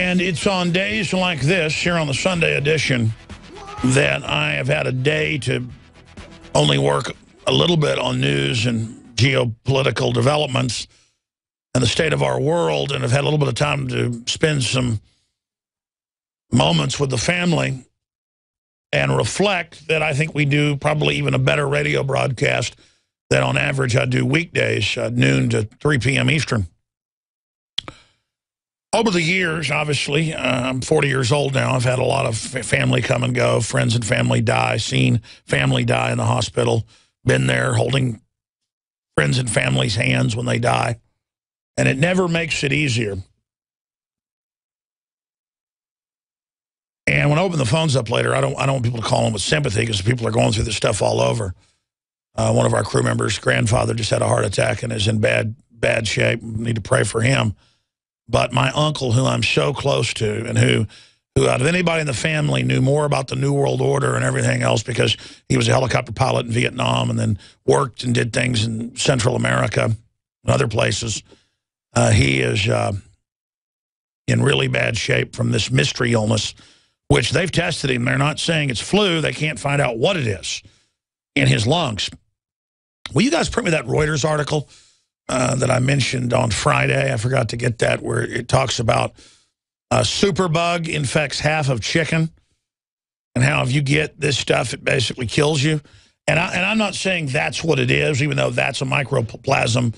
And it's on days like this, here on the Sunday edition, that I have had a day to only work a little bit on news and geopolitical developments and the state of our world, and have had a little bit of time to spend some moments with the family and reflect that I think we do probably even a better radio broadcast than on average I do weekdays, noon to 3 p.m. Eastern. Over the years, obviously, I'm 40 years old now. I've had a lot of family come and go, friends and family die, seen family die in the hospital, been there holding friends and family's hands when they die. And it never makes it easier. And when I open the phones up later, I don't want people to call them with sympathy because people are going through this stuff all over. One of our crew members' grandfather just had a heart attack and is in bad shape. We need to pray for him. But my uncle, who I'm so close to, and who out of anybody in the family knew more about the New World Order and everything else because he was a helicopter pilot in Vietnam and then worked and did things in Central America and other places. He is in really bad shape from this mystery illness, which they've tested him. They're not saying it's flu. They can't find out what it is in his lungs. Will you guys print me that Reuters article that I mentioned on Friday? I forgot to get that, where it talks about a superbug infects half of chicken and how if you get this stuff, it basically kills you. And I'm not saying that's what it is, even though that's a microplasm,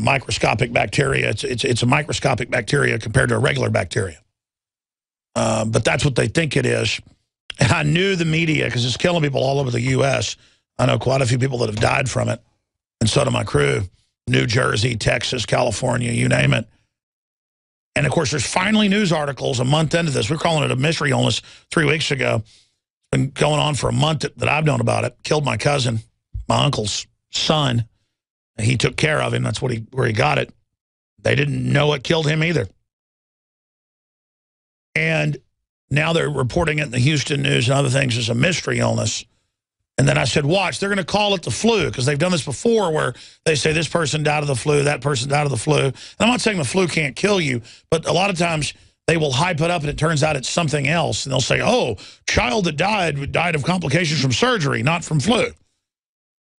microscopic bacteria. It's a microscopic bacteria compared to a regular bacteria. But that's what they think it is. And I knew the media, because it's killing people all over the U.S. I know quite a few people that have died from it, and so do my crew. New Jersey, Texas, California, you name it. And, of course, there's finally news articles a month into this. We're calling it a mystery illness 3 weeks ago. It's been going on for a month that I've known about it. Killed my cousin, my uncle's son. He took care of him. That's where he got it. They didn't know it killed him either. And now they're reporting it in the Houston News and other things as a mystery illness. And then I said, watch, they're going to call it the flu, because they've done this before where they say this person died of the flu, that person died of the flu. And I'm not saying the flu can't kill you, but a lot of times they will hype it up and it turns out it's something else. And they'll say, oh, child that died of complications from surgery, not from flu.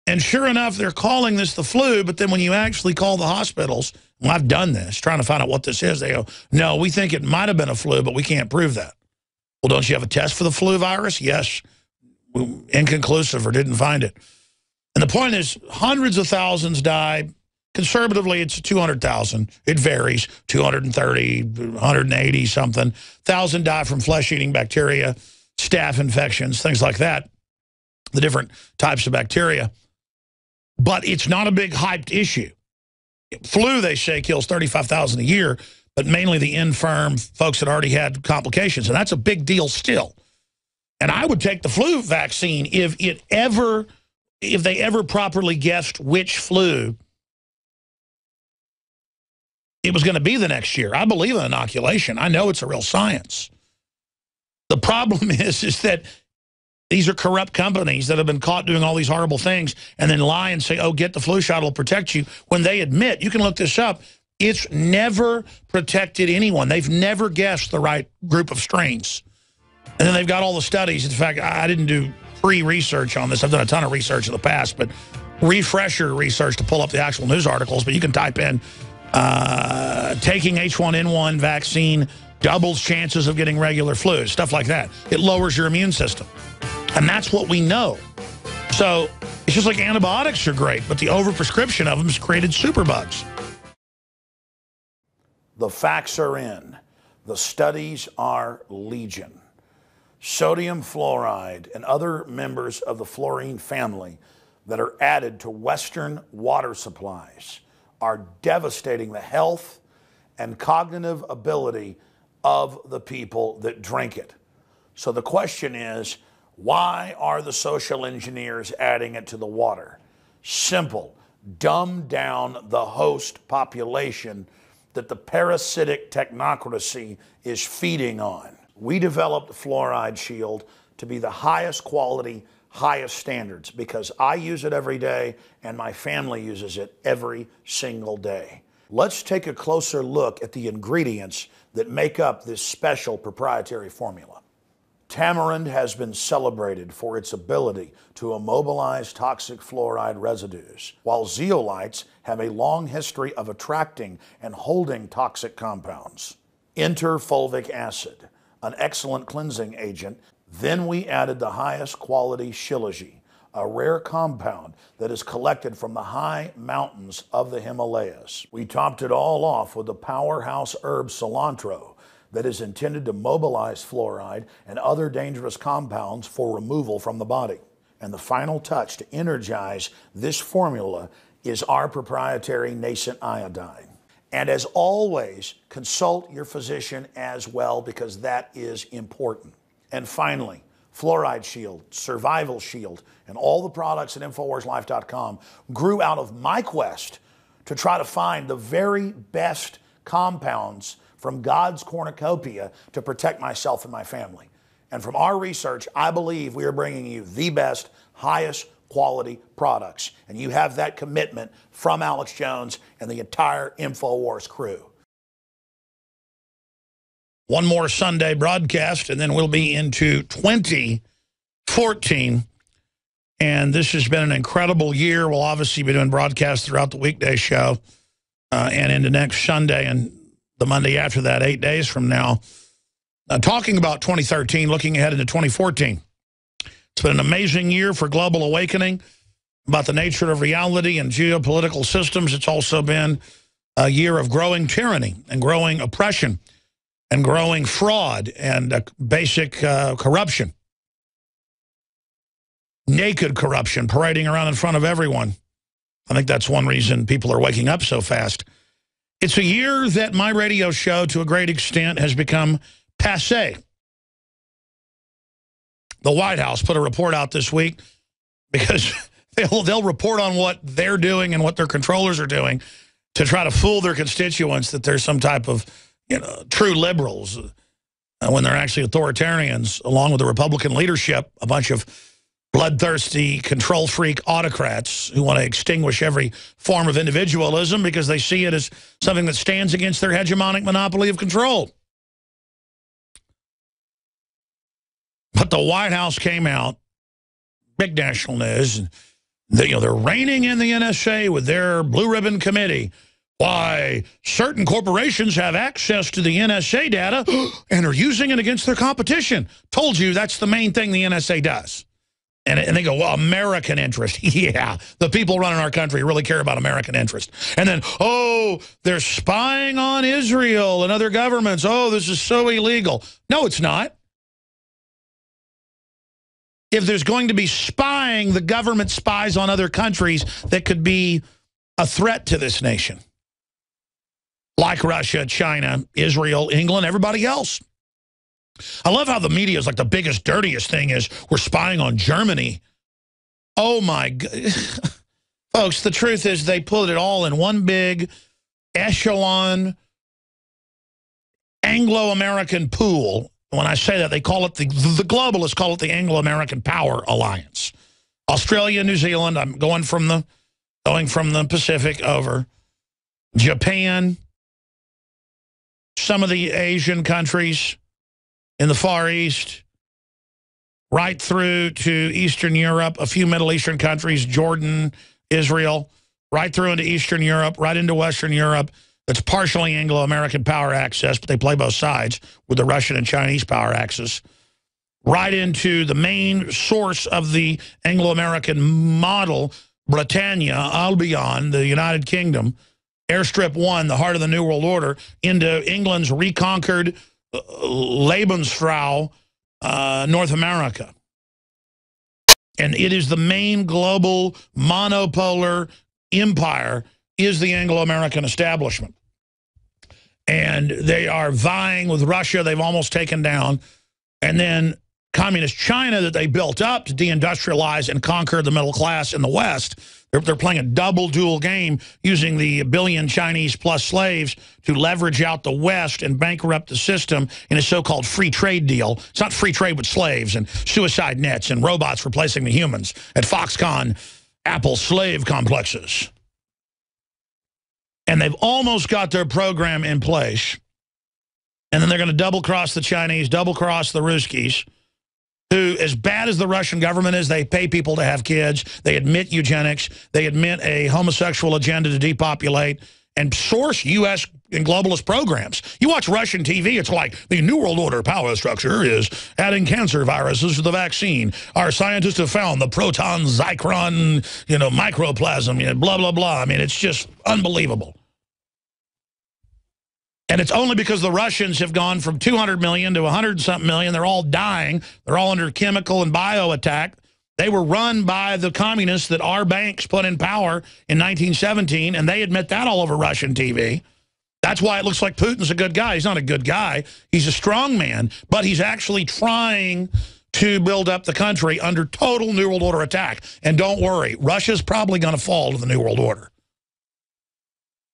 And sure enough, they're calling this the flu, but then when you actually call the hospitals, well, I've done this, trying to find out what this is, they go, no, we think it might have been a flu, but we can't prove that. Well, don't you have a test for the flu virus? Yes. Inconclusive, or didn't find it. And the point is, hundreds of thousands die. Conservatively, it's 200,000. It varies, 230, 180 something. 1,000 die from flesh-eating bacteria, staph infections, things like that, the different types of bacteria. But it's not a big hyped issue. Flu, they say, kills 35,000 a year, but mainly the infirm folks that already had complications, and that's a big deal still. And I would take the flu vaccine if they ever properly guessed which flu it was going to be the next year. I believe in inoculation. I know it's a real science. The problem is that these are corrupt companies that have been caught doing all these horrible things and then lie and say, oh, get the flu shot, it'll protect you. When they admit, you can look this up, it's never protected anyone. They've never guessed the right group of strains. And then they've got all the studies. In fact, I didn't do pre-research on this. I've done a ton of research in the past, but refresher research to pull up the actual news articles. But you can type in, taking H1N1 vaccine doubles chances of getting regular flu, stuff like that. It lowers your immune system. And that's what we know. So it's just like antibiotics are great, but the overprescription of them has created superbugs. The facts are in. The studies are legion. Sodium fluoride and other members of the fluorine family that are added to Western water supplies are devastating the health and cognitive ability of the people that drink it. So the question is, why are the social engineers adding it to the water? Simple. Dumb down the host population that the parasitic technocracy is feeding on. We developed the Fluoride Shield to be the highest quality, highest standards, because I use it every day and my family uses it every single day. Let's take a closer look at the ingredients that make up this special proprietary formula. Tamarind has been celebrated for its ability to immobilize toxic fluoride residues, while zeolites have a long history of attracting and holding toxic compounds. Enter fulvic acid, an excellent cleansing agent. Then we added the highest quality shilajit, a rare compound that is collected from the high mountains of the Himalayas. We topped it all off with the powerhouse herb cilantro that is intended to mobilize fluoride and other dangerous compounds for removal from the body. And the final touch to energize this formula is our proprietary nascent iodine. And as always, consult your physician as well, because that is important. And finally, Fluoride Shield, Survival Shield, and all the products at InfoWarsLife.com grew out of my quest to try to find the very best compounds from God's cornucopia to protect myself and my family. And from our research, I believe we are bringing you the best, highest quality products. And you have that commitment from Alex Jones and the entire InfoWars crew. One more Sunday broadcast, and then we'll be into 2014. And this has been an incredible year. We'll obviously be doing broadcasts throughout the weekday show and into next Sunday and the Monday after that, 8 days from now. Talking about 2013, looking ahead into 2014. It's been an amazing year for global awakening about the nature of reality and geopolitical systems. It's also been a year of growing tyranny and growing oppression and growing fraud and basic corruption. Naked corruption parading around in front of everyone. I think that's one reason people are waking up so fast. It's a year that my radio show, to a great extent, has become passé. The White House put a report out this week because they'll report on what they're doing and what their controllers are doing to try to fool their constituents that there's some type of, true liberals when they're actually authoritarians, along with the Republican leadership, a bunch of bloodthirsty, control freak autocrats who want to extinguish every form of individualism because they see it as something that stands against their hegemonic monopoly of control. But the White House came out, big national news, and they're reining in the NSA with their blue ribbon committee. Why certain corporations have access to the NSA data and are using it against their competition. Told you that's the main thing the NSA does. And they go, well, American interest. Yeah, the people running our country really care about American interest. And then, oh, they're spying on Israel and other governments. Oh, this is so illegal. No, it's not. If there's going to be spying, the government spies on other countries that could be a threat to this nation. Like Russia, China, Israel, England, everybody else. I love how the media is like the biggest, dirtiest thing is we're spying on Germany. Oh, my God. Folks, the truth is they put it all in one big echelon Anglo-American pool. When I say that, they call it the globalists call it the Anglo-American Power Alliance. Australia, New Zealand, I'm going from the Pacific over. Japan, some of the Asian countries in the Far East, right through to Eastern Europe, a few Middle Eastern countries, Jordan, Israel, right through into Eastern Europe, right into Western Europe. That's partially Anglo-American power access, but they play both sides with the Russian and Chinese power axis. Right into the main source of the Anglo-American model, Britannia, Albion, the United Kingdom, Airstrip 1, the heart of the New World Order, into England's reconquered Lebensfrau, North America. And it is the main global monopolar empire is the Anglo-American establishment. And they are vying with Russia. They've almost taken down. And then communist China that they built up to deindustrialize and conquer the middle class in the West. They're playing a double dual game using the billion Chinese plus slaves to leverage out the West and bankrupt the system in a so-called free trade deal. It's not free trade with slaves and suicide nets and robots replacing the humans at Foxconn, Apple slave complexes. And they've almost got their program in place. And then they're going to double-cross the Chinese, double-cross the Ruskies, who, as bad as the Russian government is, they pay people to have kids. They admit eugenics. They admit a homosexual agenda to depopulate and source U.S. and globalist programs. You watch Russian TV, it's like the New World Order power structure is adding cancer viruses to the vaccine. Our scientists have found the proton, zycron, microplasm, blah, blah, blah. I mean, it's just unbelievable. And it's only because the Russians have gone from 200 million to 100-something million. They're all dying. They're all under chemical and bio attack. They were run by the communists that our banks put in power in 1917, and they admit that all over Russian TV. That's why it looks like Putin's a good guy. He's not a good guy. He's a strong man, but he's actually trying to build up the country under total New World Order attack. And don't worry, Russia's probably going to fall to the New World Order.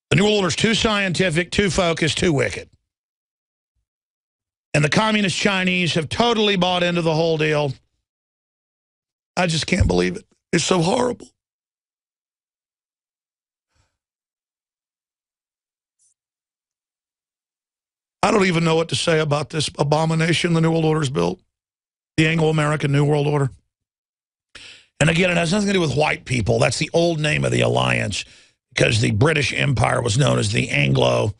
The New World Order is too scientific, too focused, too wicked. And the communist Chinese have totally bought into the whole deal. I just can't believe it. It's so horrible. I don't even know what to say about this abomination the New World Order's built. The Anglo-American New World Order. And again, it has nothing to do with white people. That's the old name of the alliance, because the British Empire was known as the Anglo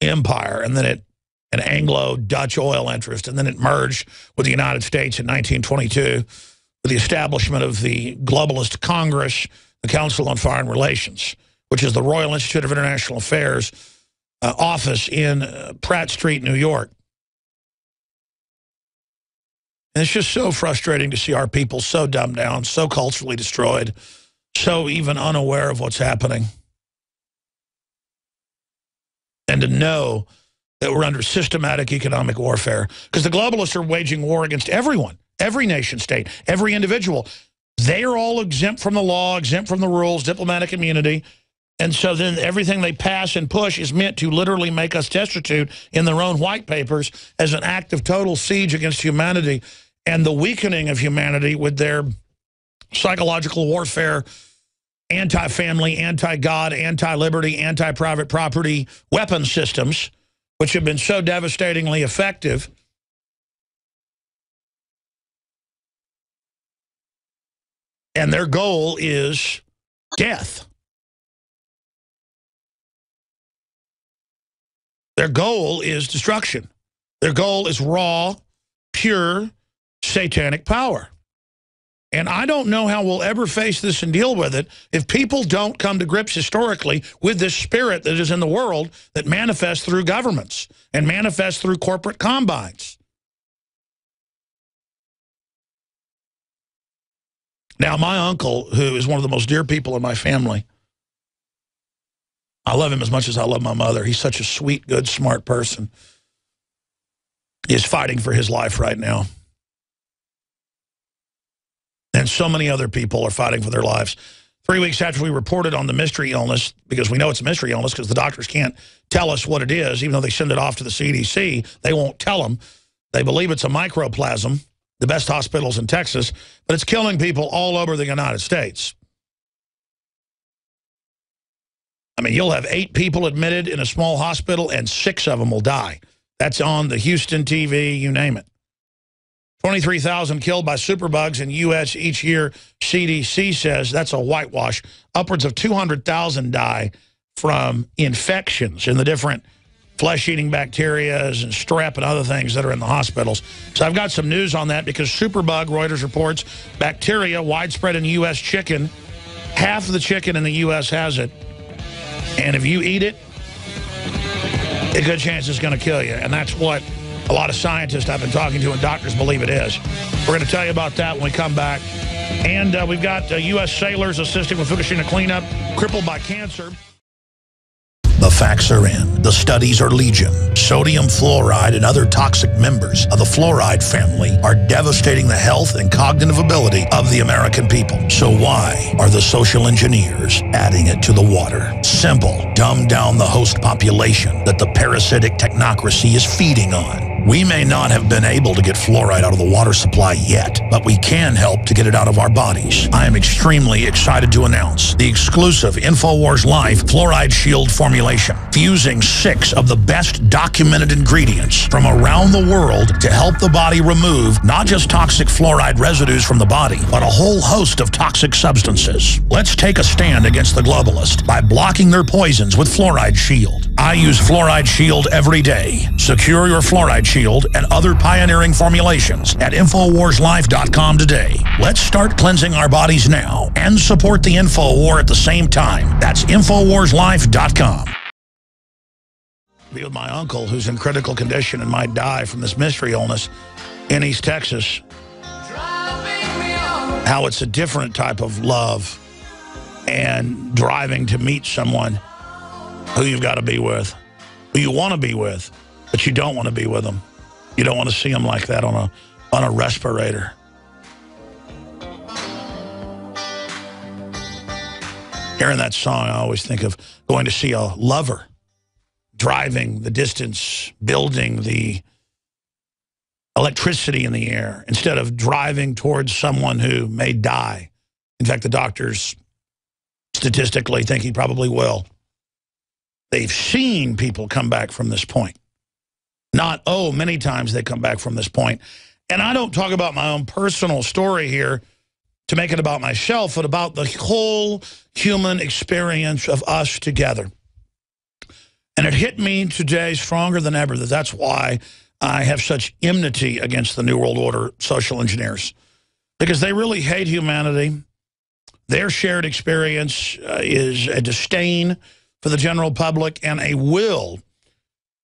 Empire, and then an Anglo-Dutch oil interest, and then it merged with the United States in 1922 with the establishment of the Globalist Congress, the Council on Foreign Relations, which is the Royal Institute of International Affairs office in Pratt Street, New York. And it's just so frustrating to see our people so dumbed down, so culturally destroyed, so even unaware of what's happening. And to know that we're under systematic economic warfare. Because the globalists are waging war against everyone, every nation state, every individual. They are all exempt from the law, exempt from the rules, diplomatic immunity. And so then everything they pass and push is meant to literally make us destitute in their own white papers as an act of total siege against humanity and the weakening of humanity with their psychological warfare, anti-family, anti-God, anti-liberty, anti-private property weapon systems, which have been so devastatingly effective. And their goal is death. Their goal is destruction. Their goal is raw, pure, satanic power. And I don't know how we'll ever face this and deal with it if people don't come to grips historically with this spirit that is in the world that manifests through governments and manifests through corporate combines. Now, my uncle, who is one of the most dear people in my family, I love him as much as I love my mother. He's such a sweet, good, smart person. He is fighting for his life right now. And so many other people are fighting for their lives. 3 weeks after we reported on the mystery illness, because we know it's a mystery illness because the doctors can't tell us what it is, even though they send it off to the CDC, they won't tell them. They believe it's a microplasm, the best hospitals in Texas, but it's killing people all over the United States. I mean, you'll have 8 people admitted in a small hospital and 6 of them will die. That's on the Houston TV, you name it. 23,000 killed by superbugs in U.S. each year, CDC says. That's a whitewash. Upwards of 200,000 die from infections in the different flesh-eating bacteria and strep and other things that are in the hospitals. So I've got some news on that because superbug, Reuters reports, bacteria widespread in U.S. chicken. Half of the chicken in the U.S. has it. And if you eat it, a good chance it's going to kill you. And that's what a lot of scientists I've been talking to and doctors believe it is. We're going to tell you about that when we come back. And we've got U.S. sailors assisting with Fukushima cleanup, crippled by cancer. The facts are in. The studies are legion. Sodium fluoride and other toxic members of the fluoride family are devastating the health and cognitive ability of the American people. So why are the social engineers adding it to the water? Simple. Dumb down the host population that the parasitic technocracy is feeding on. We may not have been able to get fluoride out of the water supply yet, but we can help to get it out of our bodies. I am extremely excited to announce the exclusive InfoWars Life Fluoride Shield formulation, fusing 6 of the best documented ingredients from around the world to help the body remove not just toxic fluoride residues from the body, but a whole host of toxic substances. Let's take a stand against the globalists by blocking their poisons with Fluoride Shield. I use Fluoride Shield every day. Secure your Fluoride Shield and other pioneering formulations at InfoWarsLife.com today. Let's start cleansing our bodies now and support the InfoWar at the same time. That's InfoWarsLife.com. Be with my uncle who's in critical condition and might die from this mystery illness in East Texas. How it's a different type of love and driving to meet someone who you've got to be with, who you want to be with, but you don't want to be with them. You don't want to see them like that on a respirator. Hearing that song, I always think of going to see a lover, driving the distance, building the electricity in the air, instead of driving towards someone who may die. In fact, the doctors statistically think he probably will. They've seen people come back from this point. Not, oh, many times they come back from this point. And I don't talk about my own personal story here to make it about myself, but about the whole human experience of us together. And it hit me today stronger than ever that that's why I have such enmity against the New World Order social engineers. Because they really hate humanity. Their shared experience is a disdain for the general public and a will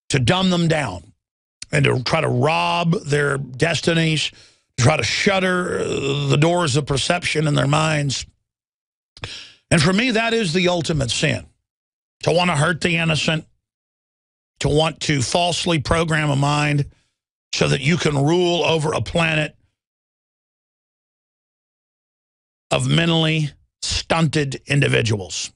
to dumb them down and to try to rob their destinies, to try to shutter the doors of perception in their minds. And for me, that is the ultimate sin. To want to hurt the innocent, to want to falsely program a mind so that you can rule over a planet of mentally stunted individuals.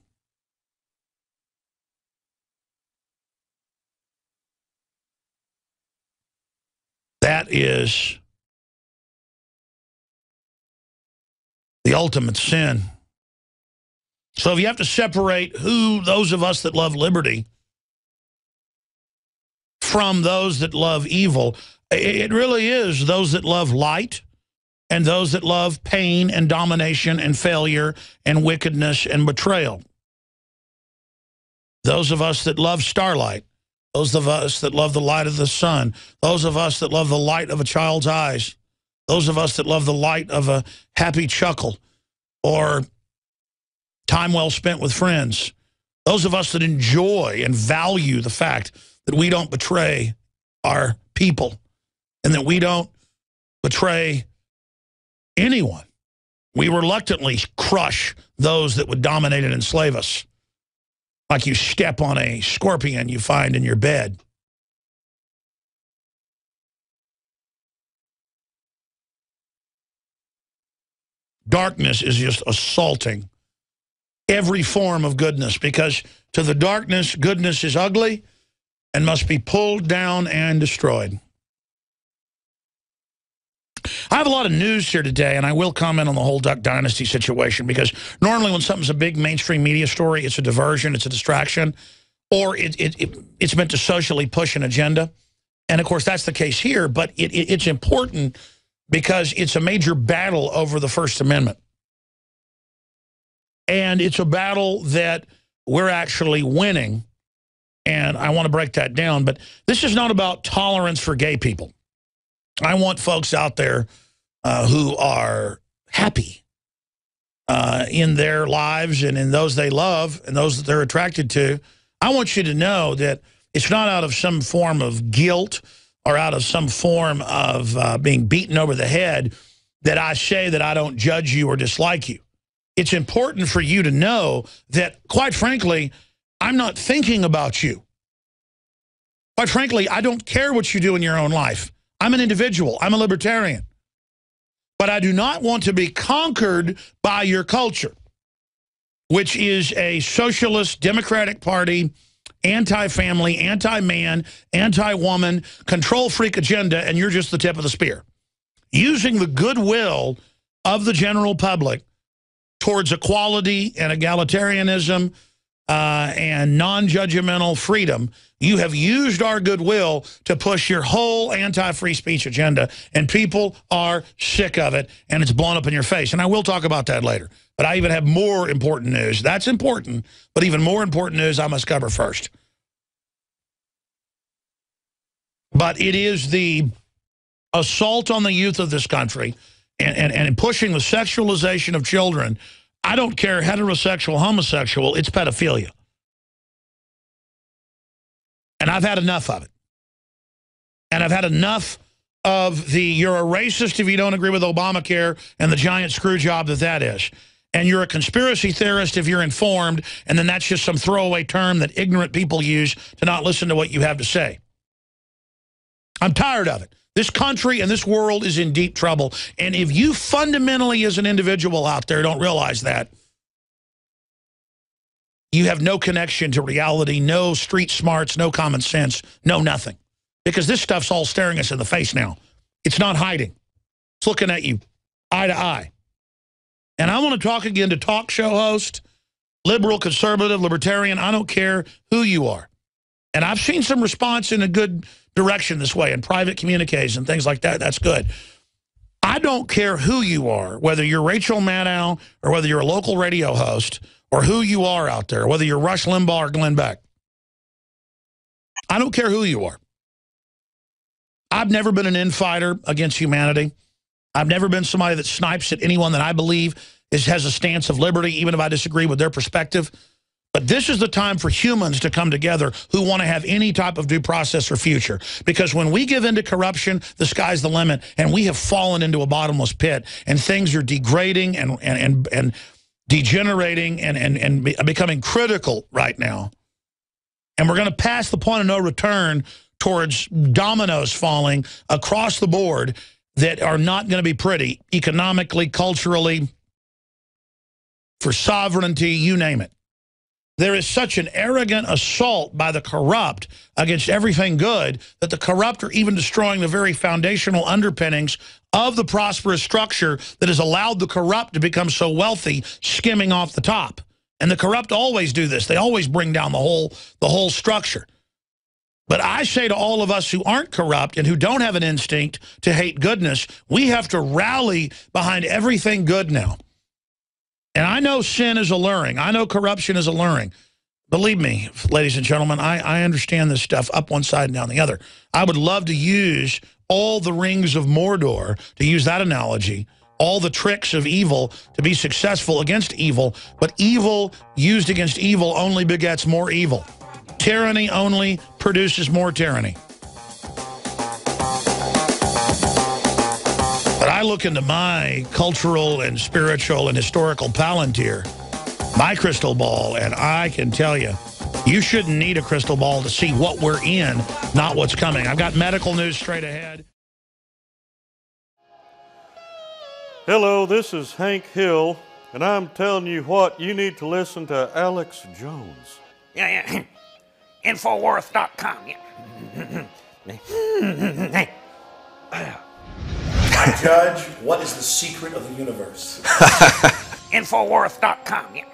That is the ultimate sin. So if you have to separate those of us that love liberty from those that love evil, it really is those that love light and those that love pain and domination and failure and wickedness and betrayal. Those of us that love starlight, those of us that love the light of the sun, those of us that love the light of a child's eyes, those of us that love the light of a happy chuckle or time well spent with friends, those of us that enjoy and value the fact that we don't betray our people and that we don't betray anyone. We reluctantly crush those that would dominate and enslave us. Like you step on a scorpion you find in your bed. Darkness is just assaulting every form of goodness, because to the darkness, goodness is ugly and must be pulled down and destroyed. I have a lot of news here today, and I will comment on the whole Duck Dynasty situation, because normally when something's a big mainstream media story, it's a diversion, it's a distraction, or it's meant to socially push an agenda. And, of course, that's the case here, but it's important because it's a major battle over the First Amendment. And it's a battle that we're actually winning, and I want to break that down. But this is not about tolerance for gay people. I want folks out there who are happy in their lives and in those they love and those that they're attracted to. I want you to know that it's not out of some form of guilt or out of some form of being beaten over the head that I say that I don't judge you or dislike you. It's important for you to know that, quite frankly, I'm not thinking about you. Quite frankly, I don't care what you do in your own life. I'm an individual. I'm a libertarian. But I do not want to be conquered by your culture, which is a socialist Democratic Party anti-family, anti-man, anti-woman, control freak agenda, and you're just the tip of the spear. Using the goodwill of the general public towards equality and egalitarianism and non-judgmental freedom, you have used our goodwill to push your whole anti-free speech agenda, and people are sick of it, and it's blown up in your face. And I will talk about that later. But I even have more important news. That's important, but even more important news I must cover first. But it is the assault on the youth of this country and pushing the sexualization of children. I don't care, heterosexual, homosexual, it's pedophilia. And I've had enough of it. And I've had enough of the you're a racist if you don't agree with Obamacare and the giant screw job that is. And you're a conspiracy theorist if you're informed, and then that's just some throwaway term that ignorant people use to not listen to what you have to say. I'm tired of it. This country and this world is in deep trouble. And if you fundamentally as an individual out there don't realize that, you have no connection to reality, no street smarts, no common sense, no nothing. Because this stuff's all staring us in the face now. It's not hiding. It's looking at you eye to eye. And I want to talk again to talk show host, liberal, conservative, libertarian, I don't care who you are. And I've seen some response in a good direction this way in private communiques and things like that. That's good. I don't care who you are, whether you're Rachel Maddow or whether you're a local radio host or who you are out there, whether you're Rush Limbaugh or Glenn Beck. I don't care who you are. I've never been an infighter against humanity. I've never been somebody that snipes at anyone that I believe has a stance of liberty, even if I disagree with their perspective. But this is the time for humans to come together who want to have any type of due process or future. Because when we give in to corruption, the sky's the limit, and we have fallen into a bottomless pit, and things are degrading and degenerating and becoming critical right now. And we're going to pass the point of no return towards dominoes falling across the board that are not going to be pretty, economically, culturally, for sovereignty, you name it. There is such an arrogant assault by the corrupt against everything good that the corrupt are even destroying the very foundational underpinnings of the prosperous structure that has allowed the corrupt to become so wealthy, skimming off the top. And the corrupt always do this. They always bring down the whole structure. But I say to all of us who aren't corrupt and who don't have an instinct to hate goodness, we have to rally behind everything good now. And I know sin is alluring. I know corruption is alluring. Believe me, ladies and gentlemen, I understand this stuff up one side and down the other. I would love to use all the rings of Mordor, to use that analogy, all the tricks of evil to be successful against evil. But evil used against evil only begets more evil. Tyranny only produces more tyranny. But I look into my cultural and spiritual and historical palantir, my crystal ball, and I can tell you, you shouldn't need a crystal ball to see what we're in, not what's coming. I've got medical news straight ahead. Hello, this is Hank Hill, and I'm telling you what, you need to listen to Alex Jones. Yeah. Infowars.com. Yeah. I judge what is the secret of the universe. Infowars.com. Yeah.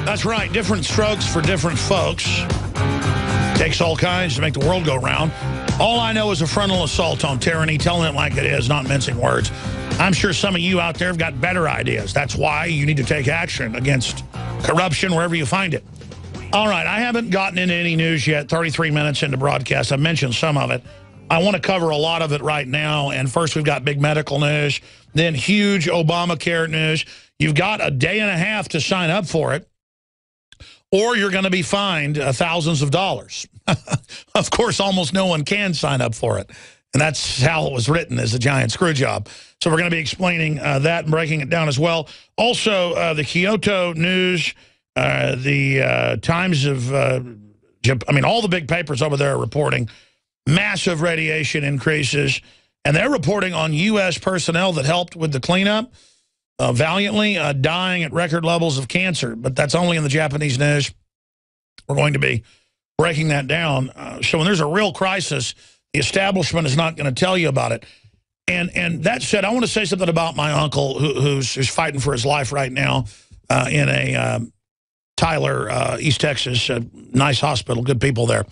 That's right, different strokes for different folks. Takes all kinds to make the world go round. All I know is a frontal assault on tyranny, telling it like it is, not mincing words. I'm sure some of you out there have got better ideas. That's why you need to take action against corruption wherever you find it. All right, I haven't gotten into any news yet, 33 minutes into broadcast. I've mentioned some of it. I want to cover a lot of it right now. And first, we've got big medical news, then huge Obamacare news. You've got a day and a half to sign up for it, or you're going to be fined thousands of dollars. Of course, almost no one can sign up for it. And that's how it was written, as a giant screw job. So we're going to be explaining that and breaking it down as well. Also, the Kyoto news, the Times of, all the big papers over there are reporting massive radiation increases. And they're reporting on U.S. personnel that helped with the cleanup. valiantly, dying at record levels of cancer. But that's only in the Japanese news. We're going to be breaking that down. So when there's a real crisis, the establishment is not going to tell you about it. And that said, I want to say something about my uncle who's fighting for his life right now in a Tyler, East Texas, a nice hospital, good people there.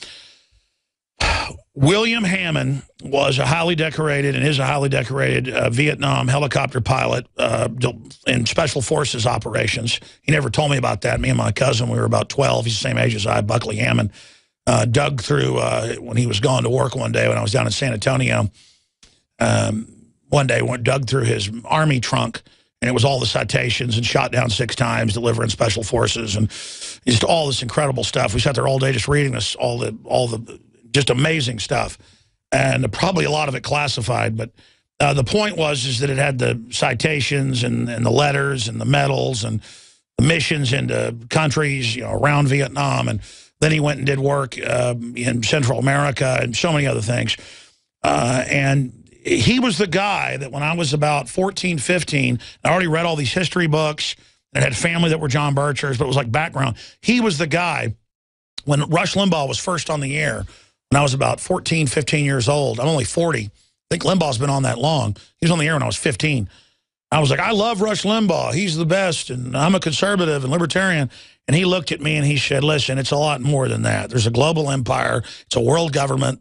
William Hammond was a highly decorated and is a highly decorated Vietnam helicopter pilot in Special Forces operations. He never told me about that. Me and my cousin, we were about 12. He's the same age as I, Buckley Hammond. Dug through, when he was going to work one day when I was down in San Antonio, one day dug through his Army trunk, and it was all the citations and shot down 6 times, delivering Special Forces, and just all this incredible stuff. We sat there all day just reading this, all the just amazing stuff, and probably a lot of it classified. But the point is that it had the citations and the letters and the medals and the missions into countries, around Vietnam, and then he went and did work in Central America and so many other things. And he was the guy that when I was about 14, 15, I already read all these history books and had family that were John Birchers, but it was like background. He was the guy when Rush Limbaugh was first on the air. When I was about 14, 15 years old, I'm only 40. I think Limbaugh's been on that long. He was on the air when I was 15. I was like, I love Rush Limbaugh. He's the best, and I'm a conservative and libertarian. And he looked at me and he said, listen, it's a lot more than that. There's a global empire. It's a world government.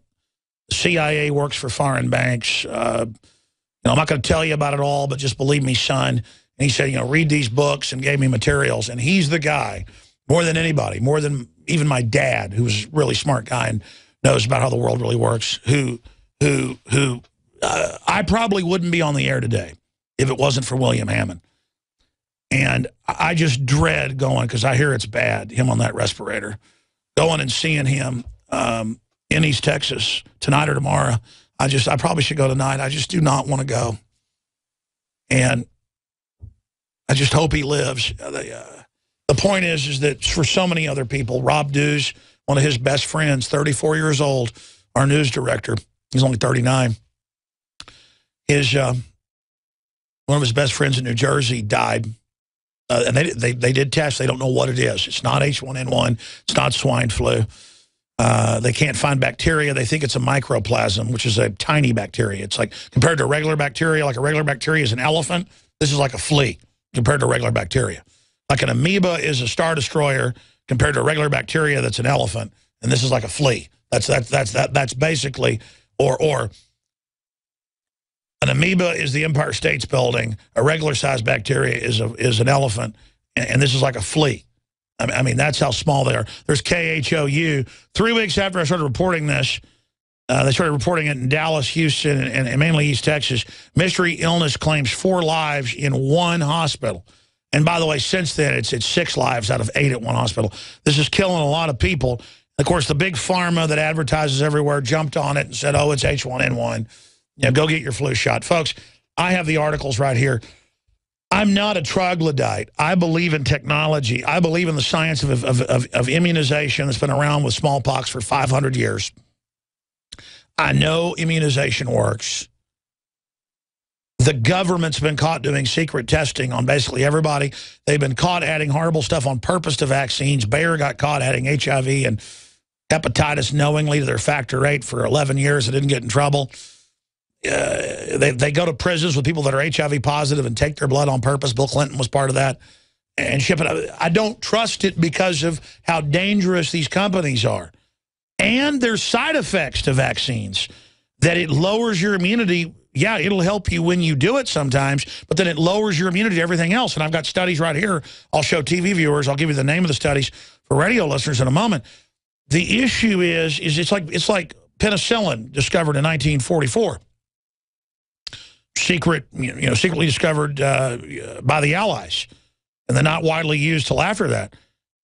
The CIA works for foreign banks. I'm not going to tell you about it all, but just believe me, son. And he said, read these books, and gave me materials. And he's the guy, more than anybody, more than even my dad, who's a really smart guy and knows about how the world really works, who I probably wouldn't be on the air today if it wasn't for William Hammond. And I just dread going, because I hear it's bad, him on that respirator, going and seeing him in East Texas tonight or tomorrow. I probably should go tonight. I just do not want to go. And I just hope he lives. The point is that for so many other people, Rob Dews, one of his best friends, 34 years old, our news director, he's only 39, one of his best friends in New Jersey died. And they did tests. They don't know what it is. It's not H1N1. It's not swine flu. They can't find bacteria. They think it's a mycoplasma, which is a tiny bacteria. It's like, compared to a regular bacteria, like a regular bacteria is an elephant, this is like a flea compared to regular bacteria. Like an amoeba is a star destroyer compared to a regular bacteria that's an elephant, and this is like a flea. That's basically, or an amoeba is the Empire State's Building. A regular-sized bacteria is an elephant, and this is like a flea. I mean, that's how small they are. There's KHOU. 3 weeks after I started reporting this, they started reporting it in Dallas, Houston, and mainly East Texas. Mystery illness claims 4 lives in one hospital. And by the way, since then, it's 6 lives out of 8 at one hospital. This is killing a lot of people. Of course, the big pharma that advertises everywhere jumped on it and said, oh, it's H1N1. Go get your flu shot. Folks, I have the articles right here. I'm not a troglodyte. I believe in technology. I believe in the science of immunization that's been around with smallpox for 500 years. I know immunization works. The government's been caught doing secret testing on basically everybody. They've been caught adding horrible stuff on purpose to vaccines. Bayer got caught adding HIV and hepatitis knowingly to their factor 8 for 11 years. They didn't get in trouble. They go to prisons with people that are HIV positive and take their blood on purpose. Bill Clinton was part of that. And ship it. I don't trust it because of how dangerous these companies are. And there's side effects to vaccines, that it lowers your immunity. Yeah, it'll help you when you do it sometimes, but then it lowers your immunity to everything else. And I've got studies right here. I'll show TV viewers. I'll give you the name of the studies for radio listeners in a moment. The issue is it's like penicillin discovered in 1944. Secretly discovered by the Allies, and then not widely used till after that.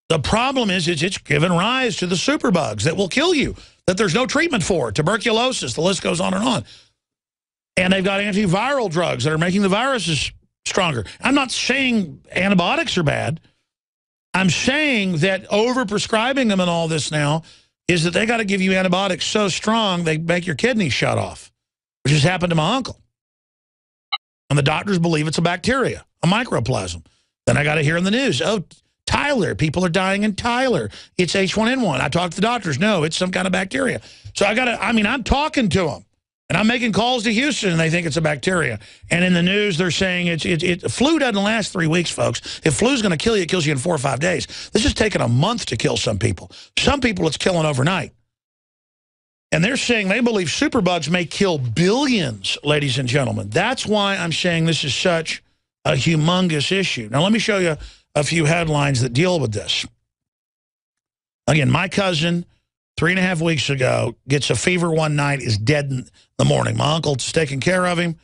The problem is it's given rise to the superbugs that will kill you, that there's no treatment for, tuberculosis, the list goes on. And they've got antiviral drugs that are making the viruses stronger. I'm not saying antibiotics are bad. I'm saying that overprescribing them and all this now is that they got to give you antibiotics so strong they make your kidneys shut off, which has happened to my uncle. And the doctors believe it's a bacteria. a microplasm. Then I got to hear in the news, oh, Tyler, people are dying in Tyler. It's H1N1. I talked to the doctors. No, it's some kind of bacteria. So I'm talking to them. And I'm making calls to Houston, and they think it's a bacteria. And in the news, they're saying flu doesn't last 3 weeks, folks. If flu's going to kill you, it kills you in 4 or 5 days. This is taking a month to kill some people. Some people, it's killing overnight. And they're saying they believe superbugs may kill billions, ladies and gentlemen. That's why I'm saying this is such a humongous issue. Now, let me show you a few headlines that deal with this. Again, my cousin, 3.5 weeks ago, gets a fever one night, is dead in the morning. My uncle's taking care of him,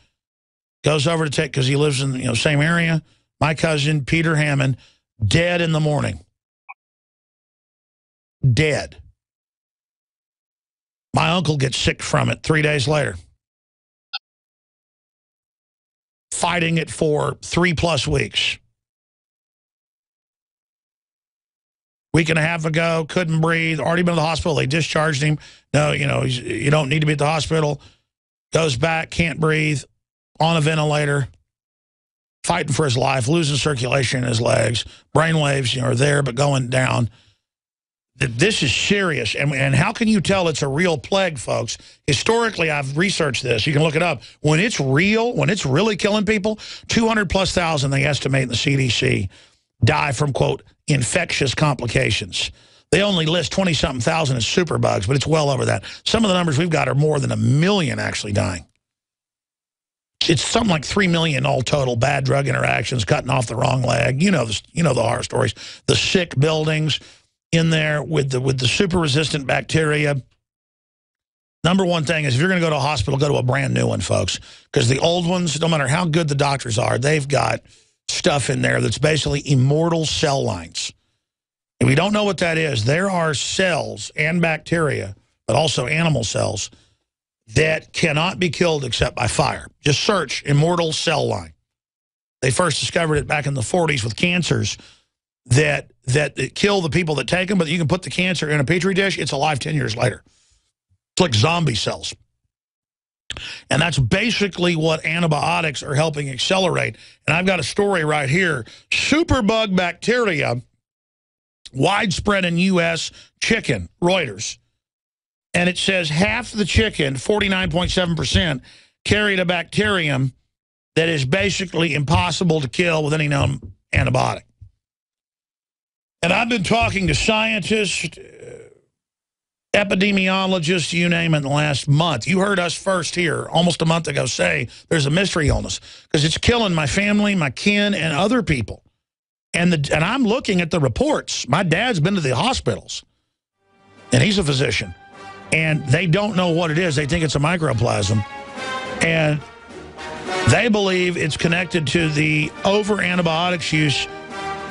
goes over to take, because he lives in the same area. My cousin, Peter Hammond, dead in the morning. Dead. My uncle gets sick from it 3 days later. Fighting it for 3+ weeks. Week and a half ago, couldn't breathe, already been to the hospital. They discharged him. No, you don't need to be at the hospital. Goes back, can't breathe, on a ventilator, fighting for his life, losing circulation in his legs. Brain waves are there, but going down. This is serious. And how can you tell it's a real plague, folks? Historically, I've researched this. You can look it up. When it's real, when it's really killing people, 200,000+, they estimate in the CDC, die from, quote, infectious complications. They only list 20-something thousand as superbugs, but it's well over that. Some of the numbers we've got are more than 1 million actually dying. It's something like 3 million all total, bad drug interactions, cutting off the wrong leg. You know the horror stories. The sick buildings in there with the super resistant bacteria. Number one thing is if you're going to go to a hospital, go to a brand new one, folks, because the old ones, no matter how good the doctors are, they've got stuff in there that's basically immortal cell lines. If we don't know what that is, there are cells and bacteria, but also animal cells, that cannot be killed except by fire. Just search immortal cell line. They first discovered it back in the 40s with cancers that kill the people that take them, but you can put the cancer in a petri dish, it's alive 10 years later. It's like zombie cells. And that's basically what antibiotics are helping accelerate. And I've got a story right here. Superbug bacteria, widespread in U.S. chicken, Reuters. And it says half the chicken, 49.7%, carried a bacterium that is basically impossible to kill with any known antibiotic. And I've been talking to scientists, epidemiologists, you name it, in the last month. You heard us first here almost a month ago say there's a mystery illness because it's killing my family, my kin, and other people. And I'm looking at the reports. My dad's been to the hospitals, and he's a physician. And they don't know what it is. They think it's a microplasm. And they believe it's connected to the over-antibiotics use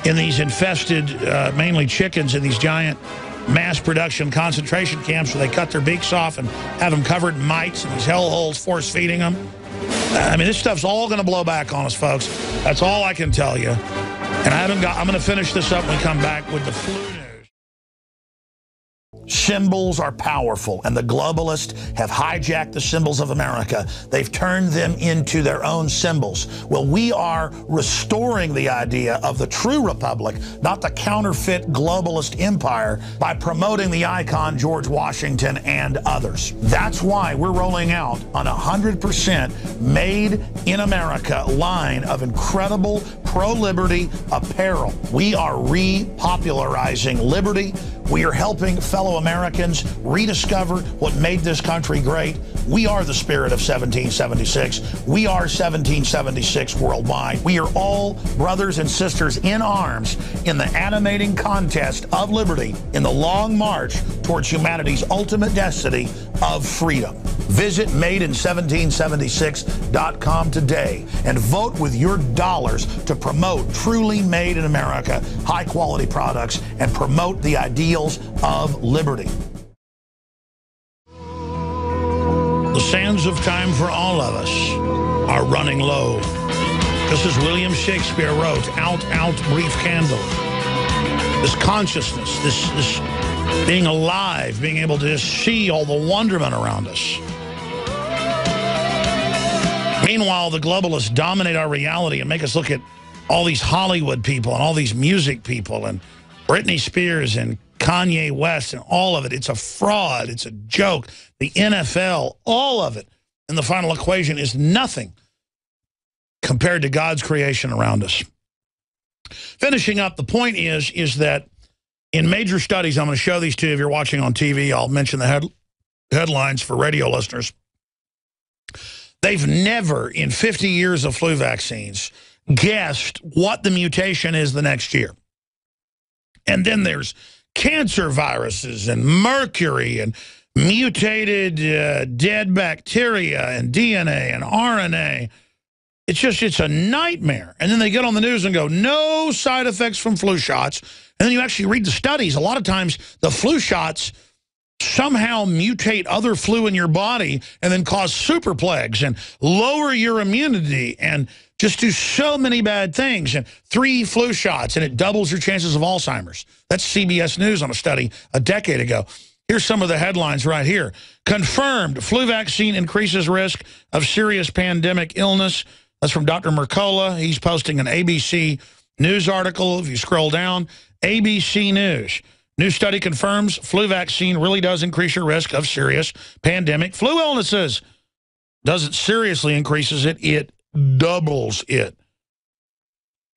in these infested, mainly chickens, in these giant mass production concentration camps where they cut their beaks off and have them covered in mites and these hellholes force feeding them. I mean, this stuff's all going to blow back on us, folks. That's all I can tell you. And I'm going to finish this up when we come back with the flu news. Symbols are powerful, and the globalists have hijacked the symbols of America. They've turned them into their own symbols. Well, we are restoring the idea of the true republic, not the counterfeit globalist empire, by promoting the icon George Washington and others. That's why we're rolling out an 100% made in America line of incredible pro-liberty apparel. We are repopularizing liberty. We are helping fellow Americans rediscover what made this country great. We are the spirit of 1776. We are 1776 worldwide. We are all brothers and sisters in arms in the animating contest of liberty in the long march towards humanity's ultimate destiny of freedom. Visit madein1776.com today and vote with your dollars to promote truly made in America, high-quality products, and promote the ideals of liberty. The sands of time for all of us are running low. Just as William Shakespeare wrote, out, out, brief candle. This consciousness, this being alive, being able to just see all the wonderment around us. Meanwhile, the globalists dominate our reality and make us look at all these Hollywood people and all these music people and Britney Spears and Kanye West and all of it. It's a fraud. It's a joke. The NFL, all of it. And the final equation is nothing compared to God's creation around us. Finishing up, the point is that in major studies, I'm going to show these to you if you're watching on TV. I'll mention the headlines for radio listeners. They've never, in 50 years of flu vaccines, guessed what the mutation is the next year. And then there's cancer viruses and mercury and mutated dead bacteria and DNA and RNA. It's a nightmare. And then they get on the news and go, no side effects from flu shots. And then you actually read the studies. A lot of times the flu shots somehow mutate other flu in your body and then cause super plagues and lower your immunity and just do so many bad things. And 3 flu shots and it doubles your chances of Alzheimer's. That's CBS News on a study a decade ago. Here's some of the headlines right here. Confirmed, flu vaccine increases risk of serious pandemic illness. That's from Dr. Mercola. He's posting an ABC News article. If you scroll down, ABC News. New study confirms flu vaccine really does increase your risk of serious pandemic flu illnesses. Doesn't seriously increases it, it doubles it.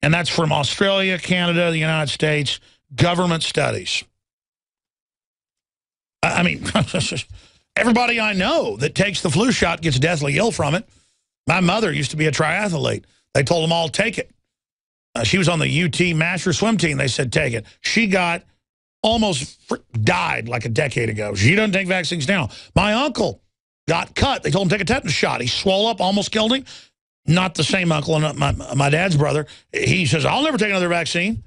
And that's from Australia, Canada, the United States, government studies. I mean, everybody I know that takes the flu shot gets deathly ill from it. My mother used to be a triathlete. They told them all, take it. She was on the UT master swim team. They said, take it. She got almost died like a decade ago. She doesn't take vaccines now. My uncle got cut. They told him to take a tetanus shot. He swole up, almost killed him. Not the same uncle, and my dad's brother. He says, I'll never take another vaccine.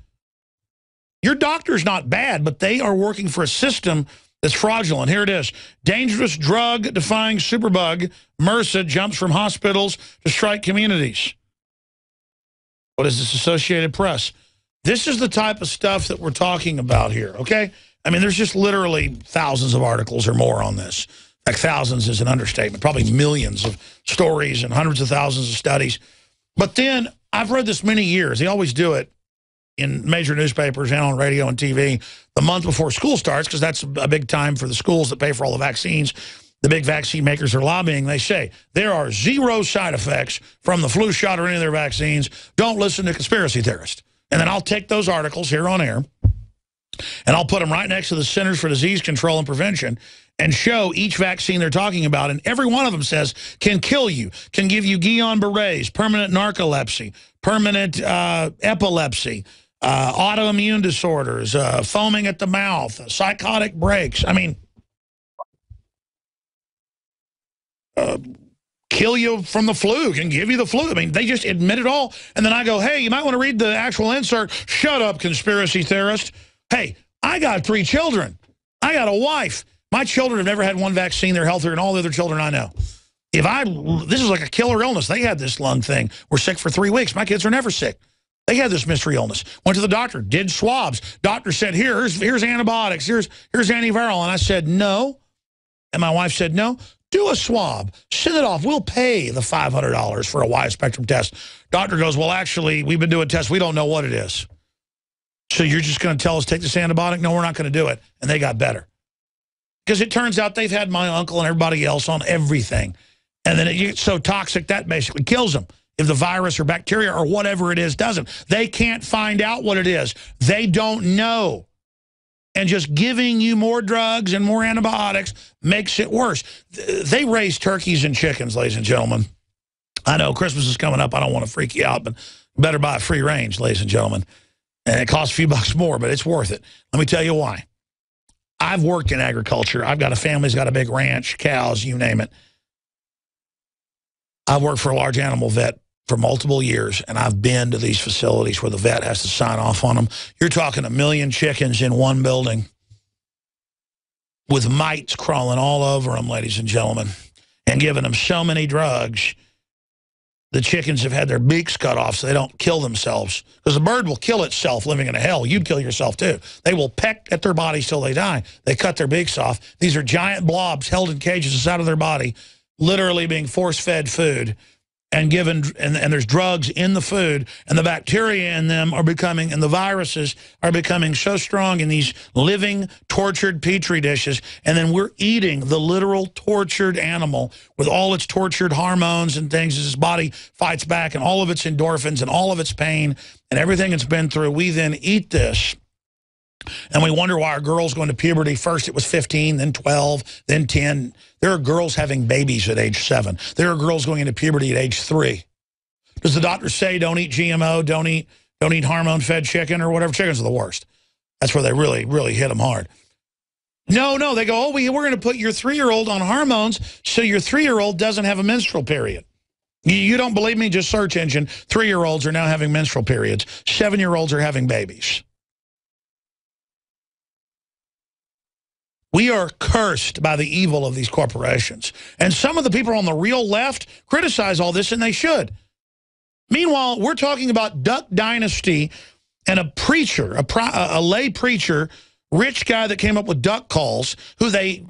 Your doctor's not bad, but they are working for a system that's fraudulent. Here it is. Dangerous drug-defying superbug, MRSA, jumps from hospitals to strike communities. What is this, Associated Press? This is the type of stuff that we're talking about here, okay? I mean, there's just literally thousands of articles or more on this. Like thousands is an understatement. Probably millions of stories and hundreds of thousands of studies. But then, I've read this many years. They always do it in major newspapers and on radio and TV the month before school starts, because that's a big time for the schools that pay for all the vaccines. The big vaccine makers are lobbying. They say there are 0 side effects from the flu shot or any of their vaccines. Don't listen to conspiracy theorists. And then I'll take those articles here on air and I'll put them right next to the Centers for Disease Control and Prevention and show each vaccine they're talking about. And every one of them says can kill you, can give you Guillain-Barré's, permanent narcolepsy, permanent epilepsy, autoimmune disorders, foaming at the mouth, psychotic breaks. I mean, kill you from the flu, can give you the flu. I mean, they just admit it all. And then I go, hey, you might want to read the actual insert. Shut up, conspiracy theorist. Hey, I got 3 children. I got a wife. My children have never had one vaccine. They're healthier than all the other children I know. This is like a killer illness. They had this lung thing. We're sick for 3 weeks. My kids are never sick. They had this mystery illness. Went to the doctor, did swabs. Doctor said, here's antibiotics, here's antiviral. And I said, no. And my wife said, no. Do a swab. Send it off. We'll pay the $500 for a wide spectrum test. Doctor goes, well, actually, we've been doing tests. We don't know what it is. So you're just going to tell us take this antibiotic? No, we're not going to do it. And they got better. Because it turns out they've had my uncle and everybody else on everything. And then it gets so toxic that basically kills them. If the virus or bacteria or whatever it is doesn't. They can't find out what it is. They don't know. And just giving you more drugs and more antibiotics makes it worse. They raise turkeys and chickens, ladies and gentlemen. I know Christmas is coming up. I don't want to freak you out, but better buy free range, ladies and gentlemen. And it costs a few bucks more, but it's worth it. Let me tell you why. I've worked in agriculture. I've got a family who's got a big ranch, cows, you name it. I've worked for a large animal vet for multiple years, and I've been to these facilities where the vet has to sign off on them. You're talking 1 million chickens in one building with mites crawling all over them, ladies and gentlemen, and giving them so many drugs. The chickens have had their beaks cut off so they don't kill themselves. Because a bird will kill itself living in a hell. You'd kill yourself too. They will peck at their bodies till they die. They cut their beaks off. These are giant blobs held in cages inside of their body, literally being force-fed food. and given, and there's drugs in the food, and the bacteria in them are becoming, and the viruses are becoming so strong in these living, tortured Petri dishes, and then we're eating the literal tortured animal with all its tortured hormones and things as his body fights back, and all of its endorphins and all of its pain and everything it's been through. We then eat this, and we wonder why our girls going to puberty. First it was 15, then 12, then 10. There are girls having babies at age 7. There are girls going into puberty at age 3. Does the doctor say don't eat GMO, don't eat hormone-fed chicken or whatever? Chickens are the worst. That's where they really, really hit them hard. No, they go, oh, we're going to put your 3-year-old on hormones so your 3-year-old doesn't have a menstrual period. You don't believe me? Just search engine. 3-year-olds are now having menstrual periods. 7-year-olds are having babies. We are cursed by the evil of these corporations. And some of the people on the real left criticize all this, and they should. Meanwhile, we're talking about Duck Dynasty and a preacher, a lay preacher, rich guy that came up with duck calls, who they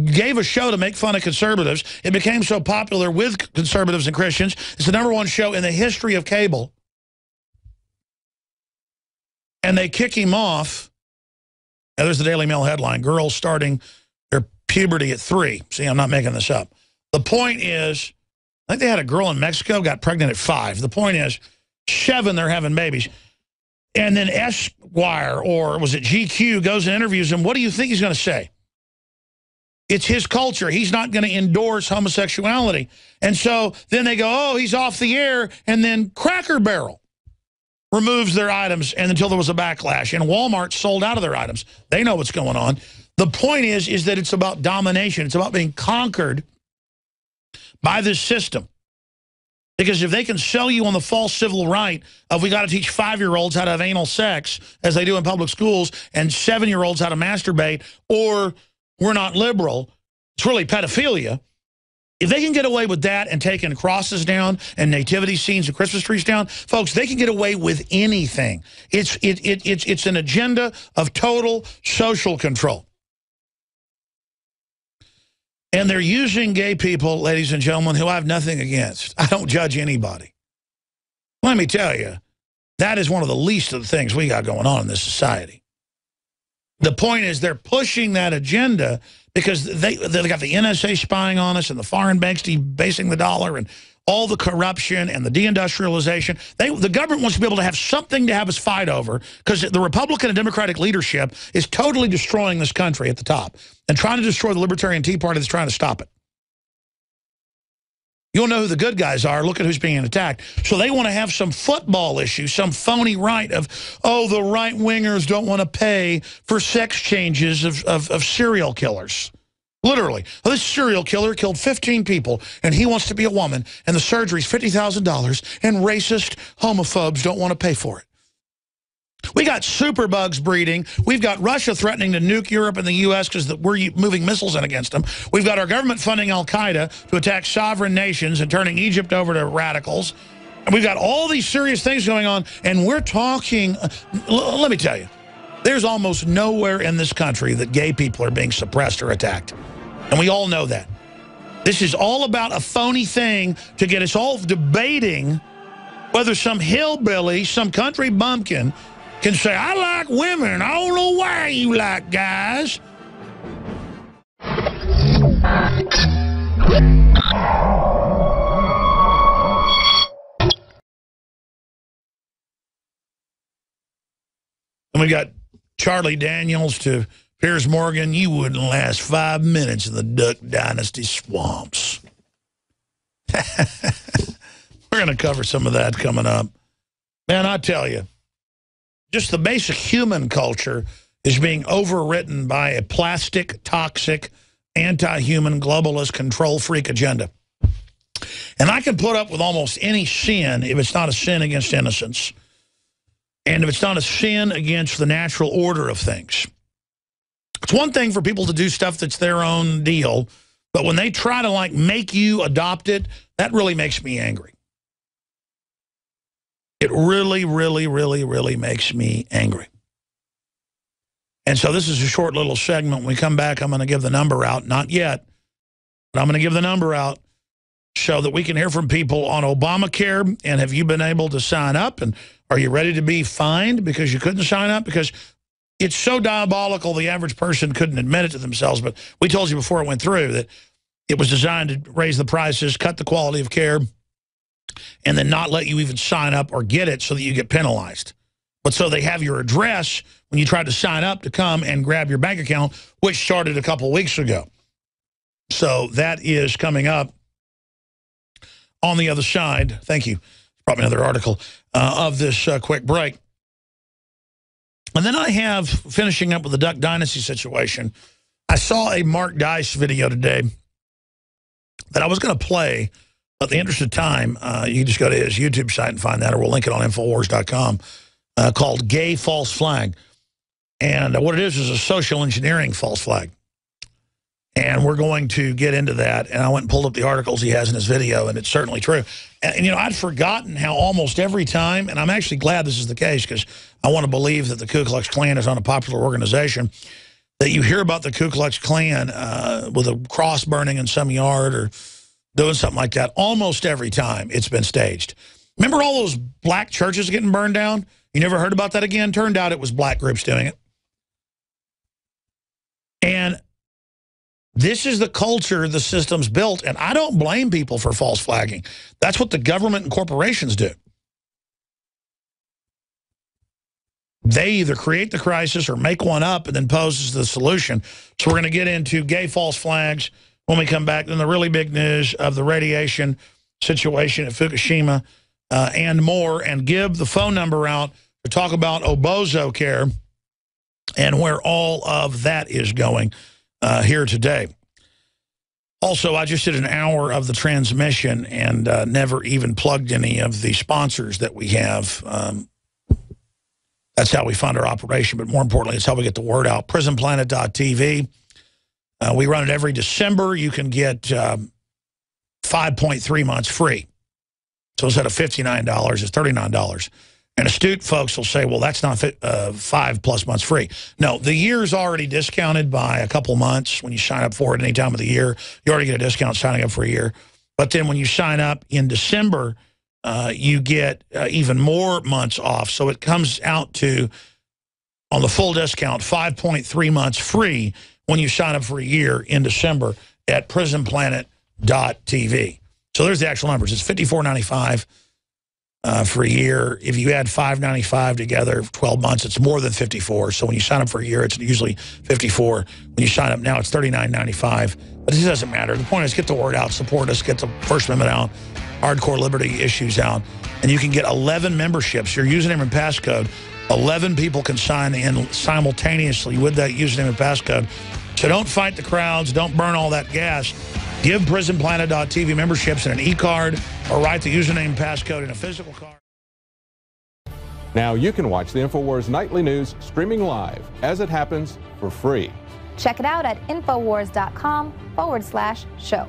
gave a show to make fun of conservatives. It became so popular with conservatives and Christians. It's the #1 show in the history of cable. And they kick him off. Now, there's the Daily Mail headline, girls starting their puberty at 3. See, I'm not making this up. The point is, I think they had a girl in Mexico, got pregnant at 5. The point is, 7, they're having babies. And then Esquire, or was it GQ, goes and interviews him. What do you think he's going to say? It's his culture. He's not going to endorse homosexuality. And so then they go, oh, he's off the air. And then Cracker Barrel removes their items, and until there was a backlash. And Walmart sold out of their items. They know what's going on. The point is that it's about domination. It's about being conquered by this system. Because if they can sell you on the false civil right of we got to teach 5-year-olds how to have anal sex, as they do in public schools, and 7-year-olds how to masturbate, or we're not liberal, it's really pedophilia. If they can get away with that and taking crosses down and nativity scenes and Christmas trees down, folks, they can get away with anything. It's an agenda of total social control. And they're using gay people, ladies and gentlemen, who I have nothing against. I don't judge anybody. Let me tell you, that is one of the least of the things we got going on in this society. The point is they're pushing that agenda because they got the NSA spying on us and the foreign banks debasing the dollar and all the corruption and the deindustrialization. The government wants to be able to have something to have us fight over because the Republican and Democratic leadership is totally destroying this country at the top and trying to destroy the Libertarian Tea Party that's trying to stop it. You'll know who the good guys are. Look at who's being attacked. So they want to have some football issue, some phony right of, oh, the right-wingers don't want to pay for sex changes of serial killers. Literally. Well, this serial killer killed 15 people, and he wants to be a woman, and the surgery's $50,000, and racist homophobes don't want to pay for it. We got superbugs breeding. We've got Russia threatening to nuke Europe and the U.S. because we're moving missiles in against them. We've got our government funding al-Qaeda to attack sovereign nations and turning Egypt over to radicals. And we've got all these serious things going on, and we're talking, let me tell you, there's almost nowhere in this country that gay people are being suppressed or attacked. And we all know that. This is all about a phony thing to get us all debating whether some hillbilly, some country bumpkin can say, I like women. I don't know why you like guys. And we got Charlie Daniels to Piers Morgan. You wouldn't last 5 minutes in the Duck Dynasty swamps. We're going to cover some of that coming up. Man, I tell you, just the basic human culture is being overwritten by a plastic, toxic, anti-human, globalist, control freak agenda. And I can put up with almost any sin if it's not a sin against innocence. And if it's not a sin against the natural order of things. It's one thing for people to do stuff that's their own deal, but when they try to like make you adopt it, that really makes me angry. It really, really, really, really makes me angry. And so this is a short little segment. When we come back, I'm going to give the number out. Not yet, but I'm going to give the number out. so that we can hear from people on Obamacare. And have you been able to sign up? And are you ready to be fined because you couldn't sign up? Because it's so diabolical, the average person couldn't admit it to themselves. But we told you before it went through that it was designed to raise the prices, cut the quality of care, and then not let you even sign up or get it so that you get penalized. But so they have your address when you try to sign up to come and grab your bank account, which started a couple of weeks ago. So that is coming up on the other side. Thank you. Probably another article of this quick break. And then I have, finishing up with the Duck Dynasty situation, I saw a Mark Dice video today that I was going to play. But in the interest of time, you can just go to his YouTube site and find that, or we'll link it on Infowars.com, called Gay False Flag. And what it is a social engineering false flag. And we're going to get into that. And I went and pulled up the articles he has in his video, and it's certainly true. And you know, I'd forgotten how almost every time, and I'm actually glad this is the case because I want to believe that the Ku Klux Klan is not a popular organization, that you hear about the Ku Klux Klan with a cross burning in some yard or doing something like that. Almost every time it's been staged. Remember all those black churches getting burned down? You never heard about that again? Turned out it was black groups doing it. And this is the culture the system's built, and I don't blame people for false flagging. That's what the government and corporations do. They either create the crisis or make one up and then pose as the solution. So we're going to get into gay false flags when we come back. Then the really big news of the radiation situation at Fukushima and more, and give the phone number out to talk about Obozo care and where all of that is going here today. Also, I just did an hour of the transmission and never even plugged any of the sponsors that we have. That's how we fund our operation, but more importantly, it's how we get the word out. PrisonPlanet.tv. We run it every December. You can get 5.3 months free. So instead of $59, it's $39. And astute folks will say, well, that's not 5+ months free. No, the year's already discounted by a couple months. When you sign up for it any time of the year, you already get a discount signing up for a year. But then when you sign up in December, you get even more months off. So it comes out to, on the full discount, 5.3 months free when you sign up for a year in December at PrisonPlanet.tv. So there's the actual numbers. It's $54.95 for a year. If you add $5.95 together, 12 months, it's more than $54. So when you sign up for a year, it's usually $54. When you sign up now, it's $39.95. But it doesn't matter. The point is, get the word out, support us, get the First Amendment out, hardcore liberty issues out, and you can get 11 memberships. Your username and passcode, 11 people can sign in simultaneously with that username and passcode. So don't fight the crowds. Don't burn all that gas. Give PrisonPlanet.tv memberships in an e-card or write the username and passcode in a physical card. Now you can watch the InfoWars Nightly News streaming live as it happens for free. Check it out at Infowars.com/show.